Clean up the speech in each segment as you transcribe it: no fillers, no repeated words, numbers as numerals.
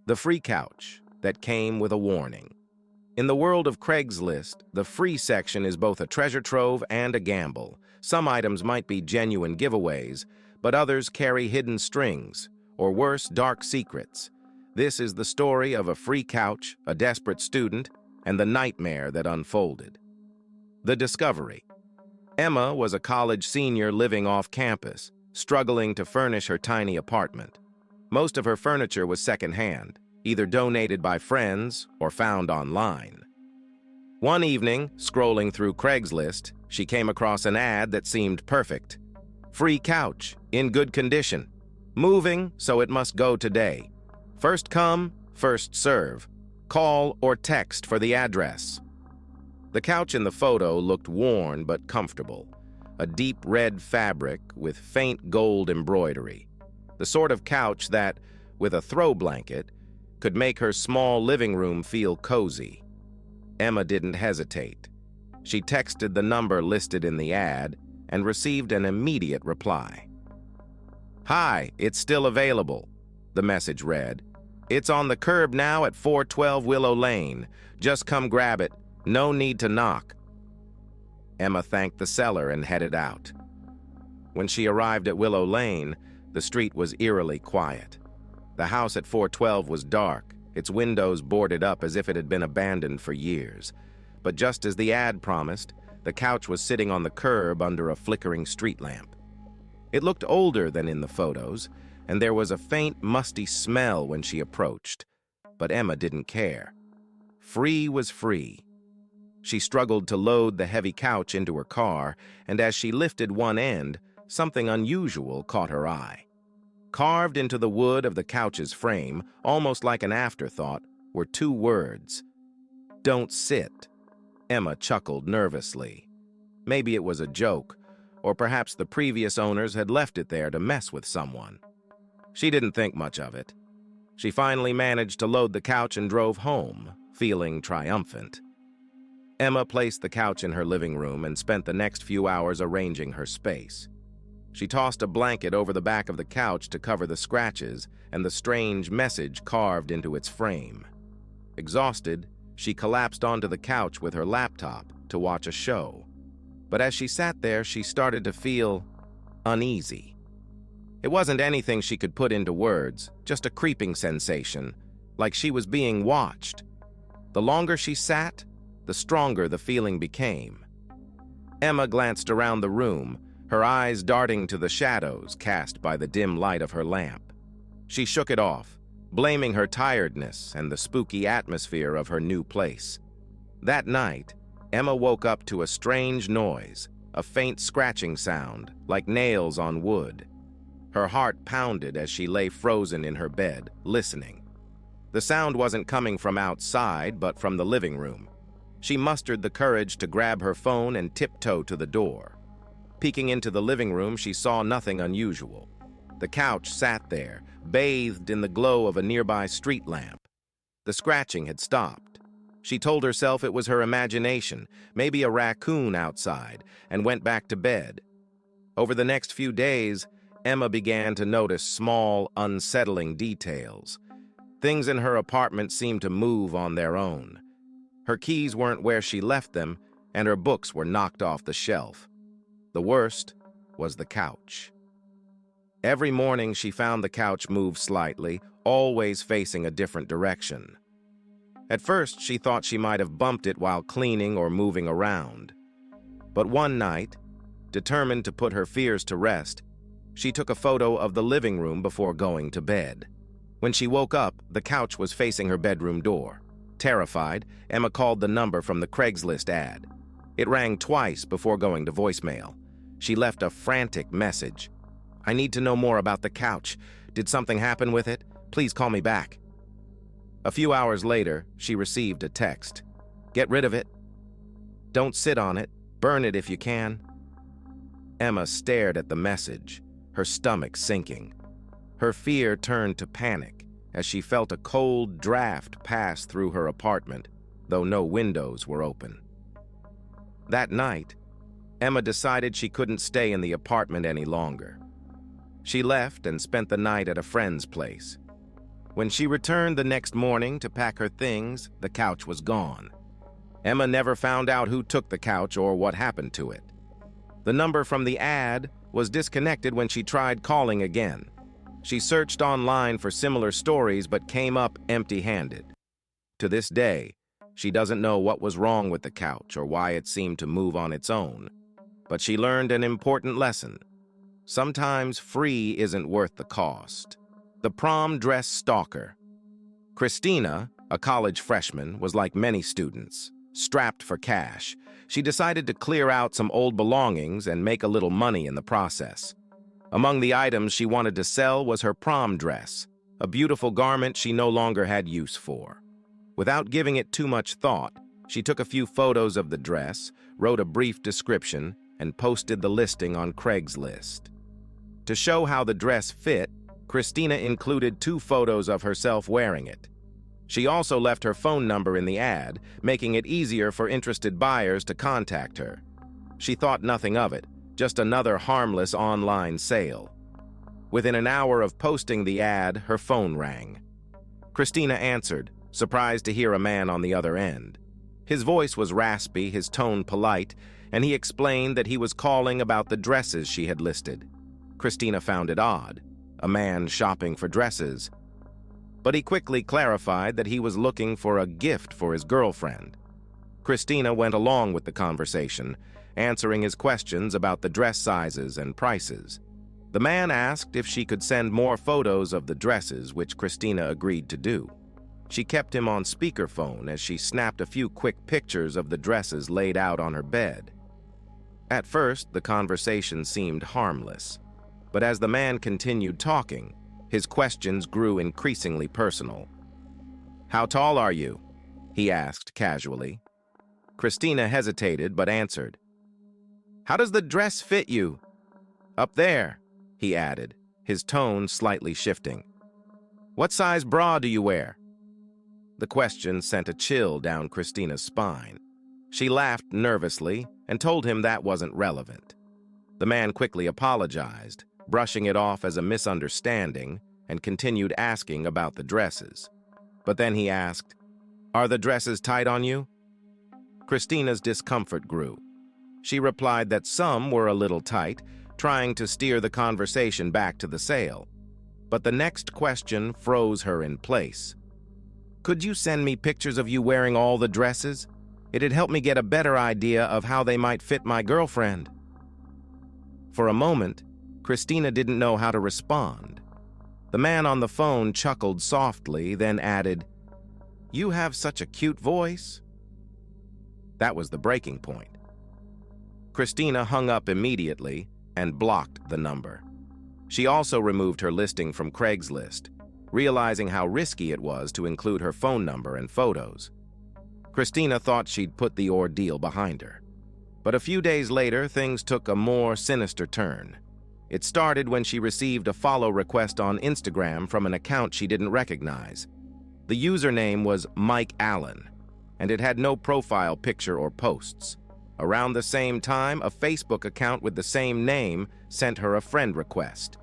The free couch that came with a warning. In the world of Craigslist, the free section is both a treasure trove and a gamble. Some items might be genuine giveaways, but others carry hidden strings, or worse, dark secrets. This is the story of a free couch, a desperate student, and the nightmare that unfolded. The discovery. Emma was a college senior living off campus, struggling to furnish her tiny apartment. Most of her furniture was secondhand, either donated by friends or found online. One evening, scrolling through Craigslist, she came across an ad that seemed perfect. Free couch, in good condition. Moving, so it must go today. First come, first serve. Call or text for the address. The couch in the photo looked worn but comfortable. A deep red fabric with faint gold embroidery. The sort of couch that, with a throw blanket, could make her small living room feel cozy. Emma didn't hesitate. She texted the number listed in the ad and received an immediate reply. "Hi, it's still available," the message read. "It's on the curb now at 412 Willow Lane. Just come grab it. No need to knock." Emma thanked the seller and headed out. When she arrived at Willow Lane, the street was eerily quiet. The house at 412 was dark, its windows boarded up as if it had been abandoned for years. But just as the ad promised, the couch was sitting on the curb under a flickering street lamp. It looked older than in the photos, and there was a faint, musty smell when she approached. But Emma didn't care. Free was free. She struggled to load the heavy couch into her car, and as she lifted one end, something unusual caught her eye. Carved into the wood of the couch's frame, almost like an afterthought, were two words. "Don't sit." Emma chuckled nervously. Maybe it was a joke, or perhaps the previous owners had left it there to mess with someone. She didn't think much of it. She finally managed to load the couch and drove home, feeling triumphant. Emma placed the couch in her living room and spent the next few hours arranging her space. She tossed a blanket over the back of the couch to cover the scratches and the strange message carved into its frame. Exhausted, she collapsed onto the couch with her laptop to watch a show. But as she sat there, she started to feel uneasy. It wasn't anything she could put into words, just a creeping sensation, like she was being watched. The longer she sat, the stronger the feeling became. Emma glanced around the room, her eyes darting to the shadows cast by the dim light of her lamp. She shook it off, blaming her tiredness and the spooky atmosphere of her new place. That night, Emma woke up to a strange noise, a faint scratching sound, like nails on wood. Her heart pounded as she lay frozen in her bed, listening. The sound wasn't coming from outside, but from the living room. She mustered the courage to grab her phone and tiptoe to the door. Peeking into the living room, she saw nothing unusual. The couch sat there, bathed in the glow of a nearby street lamp. The scratching had stopped. She told herself it was her imagination, maybe a raccoon outside, and went back to bed. Over the next few days, Emma began to notice small, unsettling details. Things in her apartment seemed to move on their own. Her keys weren't where she left them, and her books were knocked off the shelf. The worst was the couch. Every morning she found the couch move slightly, always facing a different direction. At first she thought she might have bumped it while cleaning or moving around. But one night, determined to put her fears to rest, she took a photo of the living room before going to bed. When she woke up, the couch was facing her bedroom door. Terrified, Emma called the number from the Craigslist ad. It rang twice before going to voicemail. She left a frantic message. "I need to know more about the couch. Did something happen with it? Please call me back." A few hours later, she received a text. "Get rid of it. Don't sit on it. Burn it if you can." Emma stared at the message, her stomach sinking. Her fear turned to panic as she felt a cold draft pass through her apartment, though no windows were open. That night, Emma decided she couldn't stay in the apartment any longer. She left and spent the night at a friend's place. When she returned the next morning to pack her things, the couch was gone. Emma never found out who took the couch or what happened to it. The number from the ad was disconnected when she tried calling again. She searched online for similar stories but came up empty-handed. To this day, she doesn't know what was wrong with the couch or why it seemed to move on its own. But she learned an important lesson. Sometimes free isn't worth the cost. The prom dress stalker. Christina, a college freshman, was like many students, strapped for cash. She decided to clear out some old belongings and make a little money in the process. Among the items she wanted to sell was her prom dress, a beautiful garment she no longer had use for. Without giving it too much thought, she took a few photos of the dress, wrote a brief description, and posted the listing on Craigslist. To show how the dress fit, Christina included 2 photos of herself wearing it. She also left her phone number in the ad, making it easier for interested buyers to contact her. She thought nothing of it, just another harmless online sale. Within an hour of posting the ad, her phone rang. Christina answered, surprised to hear a man on the other end. His voice was raspy, his tone polite, and he explained that he was calling about the dresses she had listed. Christina found it odd, a man shopping for dresses. But he quickly clarified that he was looking for a gift for his girlfriend. Christina went along with the conversation, answering his questions about the dress sizes and prices. The man asked if she could send more photos of the dresses, which Christina agreed to do. She kept him on speakerphone as she snapped a few quick pictures of the dresses laid out on her bed. At first, the conversation seemed harmless, but as the man continued talking, his questions grew increasingly personal. "How tall are you?" he asked casually. Christina hesitated but answered. "How does the dress fit you?" "Up there," he added, his tone slightly shifting. "What size bra do you wear?" The question sent a chill down Christina's spine. She laughed nervously and told him that wasn't relevant. The man quickly apologized, brushing it off as a misunderstanding, and continued asking about the dresses. But then he asked, "Are the dresses tight on you?" Christina's discomfort grew. She replied that some were a little tight, trying to steer the conversation back to the sale. But the next question froze her in place. "Could you send me pictures of you wearing all the dresses? It'd help me get a better idea of how they might fit my girlfriend." For a moment, Christina didn't know how to respond. The man on the phone chuckled softly, then added, "You have such a cute voice." That was the breaking point. Christina hung up immediately and blocked the number. She also removed her listing from Craigslist, realizing how risky it was to include her phone number and photos. Christina thought she'd put the ordeal behind her. But a few days later, things took a more sinister turn. It started when she received a follow request on Instagram from an account she didn't recognize. The username was Mike Allen, and it had no profile picture or posts. Around the same time, a Facebook account with the same name sent her a friend request.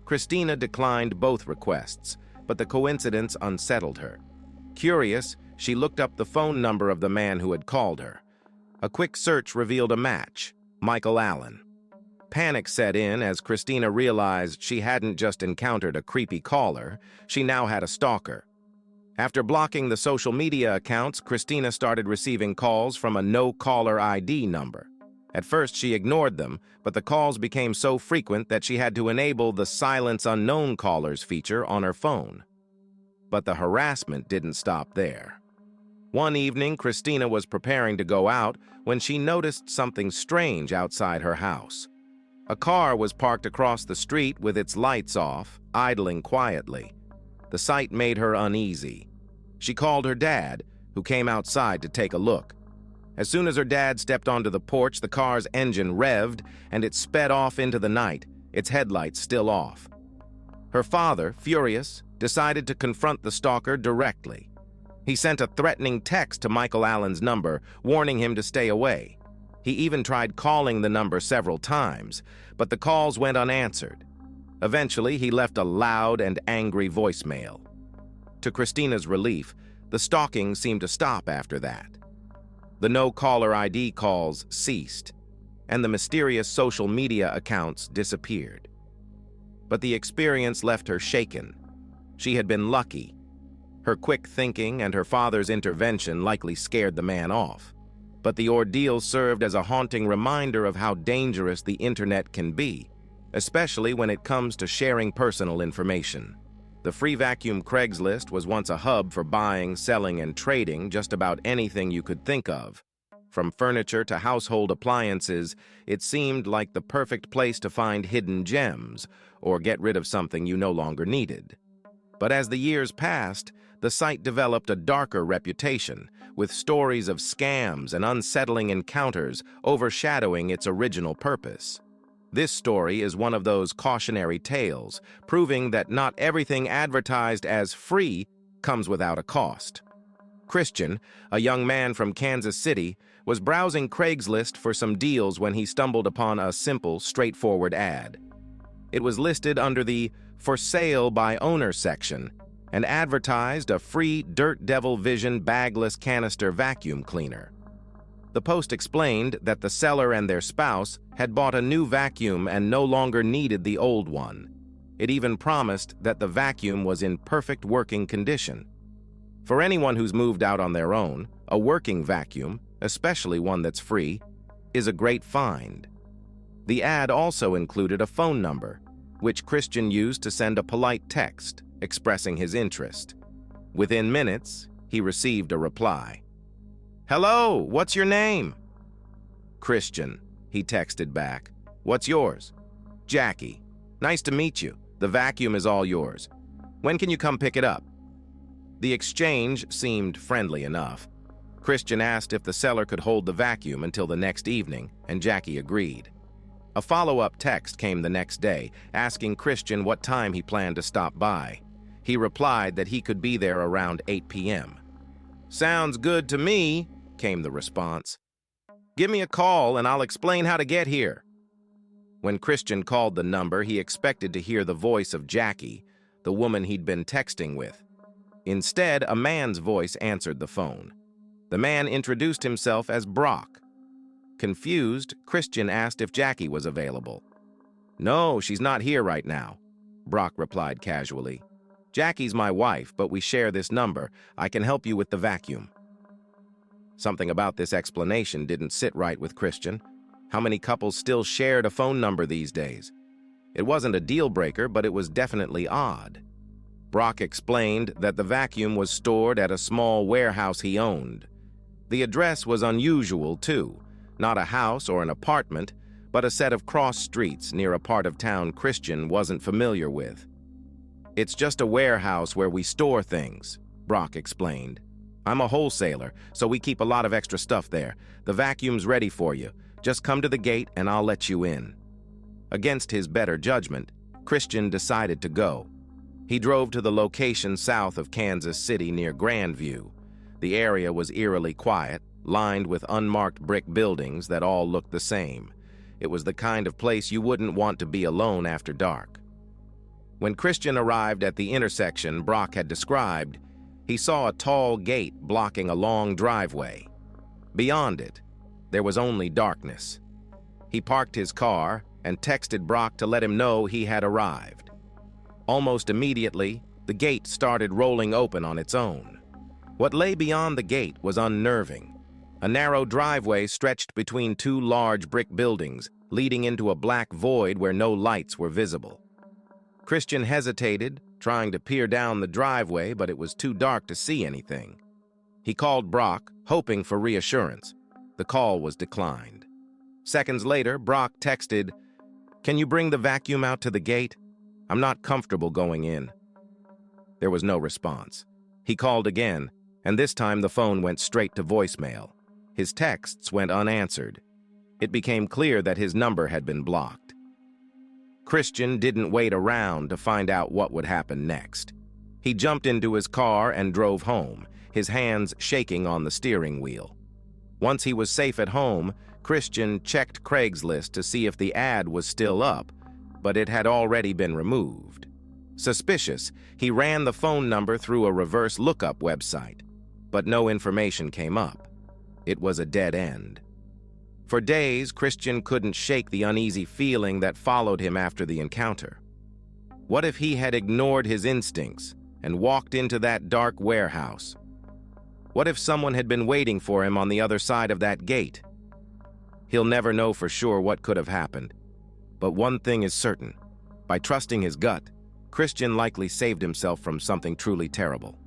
Christina declined both requests, but the coincidence unsettled her. Curious, she looked up the phone number of the man who had called her. A quick search revealed a match, Michael Allen. Panic set in as Christina realized she hadn't just encountered a creepy caller, she now had a stalker. After blocking the social media accounts, Christina started receiving calls from a no-caller ID number. At first, she ignored them, but the calls became so frequent that she had to enable the Silence Unknown Callers feature on her phone. But the harassment didn't stop there. One evening, Christina was preparing to go out when she noticed something strange outside her house. A car was parked across the street with its lights off, idling quietly. The sight made her uneasy. She called her dad, who came outside to take a look. As soon as her dad stepped onto the porch, the car's engine revved and it sped off into the night, its headlights still off. Her father, furious, decided to confront the stalker directly. He sent a threatening text to Michael Allen's number, warning him to stay away. He even tried calling the number several times, but the calls went unanswered. Eventually, he left a loud and angry voicemail. To Christina's relief, the stalking seemed to stop after that. The no-caller ID calls ceased, and the mysterious social media accounts disappeared. But the experience left her shaken. She had been lucky. Her quick thinking and her father's intervention likely scared the man off. But the ordeal served as a haunting reminder of how dangerous the internet can be, especially when it comes to sharing personal information. The free vacuum Craigslist was once a hub for buying, selling, and trading just about anything you could think of. From furniture to household appliances, it seemed like the perfect place to find hidden gems or get rid of something you no longer needed. But as the years passed, the site developed a darker reputation, with stories of scams and unsettling encounters overshadowing its original purpose. This story is one of those cautionary tales, proving that not everything advertised as free comes without a cost. Christian, a young man from Kansas City, was browsing Craigslist for some deals when he stumbled upon a simple, straightforward ad. It was listed under the For Sale by Owner section and advertised a free Dirt Devil Vision bagless canister vacuum cleaner. The post explained that the seller and their spouse had bought a new vacuum and no longer needed the old one. It even promised that the vacuum was in perfect working condition. For anyone who's moved out on their own, a working vacuum, especially one that's free, is a great find. The ad also included a phone number, which Christian used to send a polite text expressing his interest. Within minutes, he received a reply. "Hello, what's your name?" "Christian," he texted back. "What's yours?" "Jackie. Nice to meet you. The vacuum is all yours. When can you come pick it up?" The exchange seemed friendly enough. Christian asked if the seller could hold the vacuum until the next evening, and Jackie agreed. A follow-up text came the next day, asking Christian what time he planned to stop by. He replied that he could be there around 8 p.m. "Sounds good to me," came the response. "Give me a call and I'll explain how to get here." When Christian called the number, he expected to hear the voice of Jackie, the woman he'd been texting with. Instead, a man's voice answered the phone. The man introduced himself as Brock. Confused, Christian asked if Jackie was available. "No, she's not here right now," Brock replied casually. "Jackie's my wife, but we share this number. I can help you with the vacuum." Something about this explanation didn't sit right with Christian. How many couples still shared a phone number these days? It wasn't a deal breaker, but it was definitely odd. Brock explained that the vacuum was stored at a small warehouse he owned. The address was unusual, too. Not a house or an apartment, but a set of cross streets near a part of town Christian wasn't familiar with. "It's just a warehouse where we store things," Brock explained. "I'm a wholesaler, so we keep a lot of extra stuff there. The vacuum's ready for you. Just come to the gate and I'll let you in." Against his better judgment, Christian decided to go. He drove to the location south of Kansas City near Grandview. The area was eerily quiet, lined with unmarked brick buildings that all looked the same. It was the kind of place you wouldn't want to be alone after dark. When Christian arrived at the intersection Brock had described, he saw a tall gate blocking a long driveway. Beyond it, there was only darkness. He parked his car and texted Brock to let him know he had arrived. Almost immediately, the gate started rolling open on its own. What lay beyond the gate was unnerving. A narrow driveway stretched between two large brick buildings, leading into a black void where no lights were visible. Christian hesitated, trying to peer down the driveway, but it was too dark to see anything. He called Brock, hoping for reassurance. The call was declined. Seconds later, Brock texted, "Can you bring the vacuum out to the gate? I'm not comfortable going in." There was no response. He called again, and this time the phone went straight to voicemail. His texts went unanswered. It became clear that his number had been blocked. Christian didn't wait around to find out what would happen next. He jumped into his car and drove home, his hands shaking on the steering wheel. Once he was safe at home, Christian checked Craigslist to see if the ad was still up, but it had already been removed. Suspicious, he ran the phone number through a reverse lookup website, but no information came up. It was a dead end. For days, Christian couldn't shake the uneasy feeling that followed him after the encounter. What if he had ignored his instincts and walked into that dark warehouse? What if someone had been waiting for him on the other side of that gate? He'll never know for sure what could have happened. But one thing is certain. By trusting his gut, Christian likely saved himself from something truly terrible.